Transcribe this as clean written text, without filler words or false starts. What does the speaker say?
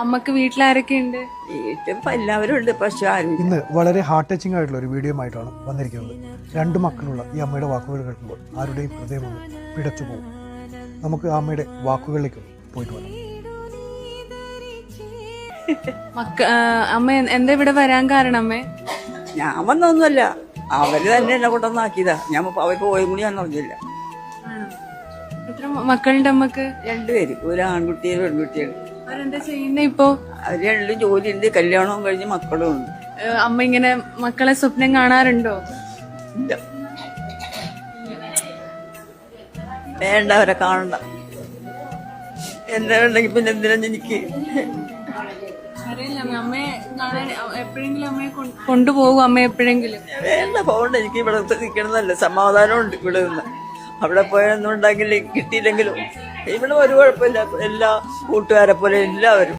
അമ്മക്ക് വീട്ടിലാരൊക്കെ ഉണ്ട്? വീട്ടിൽ എല്ലാവരും ഉണ്ട്, പക്ഷെ ആരും ഇന്ന് വളരെ ഹാർട്ട് ടച്ചിങ് ആയിട്ടുള്ള ഒരു വീഡിയോ ആയിട്ടാണ് വന്നിരിക്കുന്നത്. 2 മക്കളുള്ള ഈ അമ്മയുടെ വാക്കുകൾ കേൾക്കുമ്പോൾ ആരുടെയും ഹൃദയം ഒന്ന് പിടച്ചു പോകും. നമുക്ക് ആ അമ്മയുടെ വാക്കുകളിലേക്ക് പോയിട്ട് വരാം. അമ്മ എന്താ ഇവിടെ വരാൻ കാരണം? അമ്മേ, ഞാൻ വന്നൊന്നുമല്ല, അവര് തന്നെ എന്നെ കൊണ്ടുവന്നാക്കിയതാ. ഞാൻ അവർക്ക് പോയും കൂടി ഞാൻ അറിഞ്ഞില്ല. എത്ര മക്കളുണ്ട് അമ്മക്ക്? 2 പേര്, ഒരു ആൺകുട്ടിയും പെൺകുട്ടിയാണ്. അവരെന്താ ചെയ്യുന്നേ ഇപ്പോ? അവര് 2 ജോലിയുണ്ട്, കല്യാണവും കഴിഞ്ഞ് മക്കളും ഉണ്ട്. അമ്മ ഇങ്ങനെ മക്കളെ സ്വപ്നം കാണാറുണ്ടോ? ഇല്ല, വേണ്ട, അവരെ കാണണ്ട. എന്താ ഉണ്ടെങ്കിൽ പിന്നെ എന്തിനാ എനിക്ക്? അറിയില്ല, അമ്മയെ കാണാൻ എപ്പോഴെങ്കിലും അമ്മയെ കൊണ്ടുപോകും. അമ്മ എപ്പോഴെങ്കിലും വേണ്ട, പോകണ്ട. എനിക്ക് ഇവിടെ നിൽക്കണമെന്നല്ല, സമാധാനം ഉണ്ട് ഇവിടെ നിന്ന്. അവിടെ പോയൊന്നും ഉണ്ടാക്കില്ല, കിട്ടിയില്ലെങ്കിലും ഇവിടെ ഒരു കുഴപ്പമില്ല. എല്ലാ കൂട്ടുകാരെ പോലെ എല്ലാവരും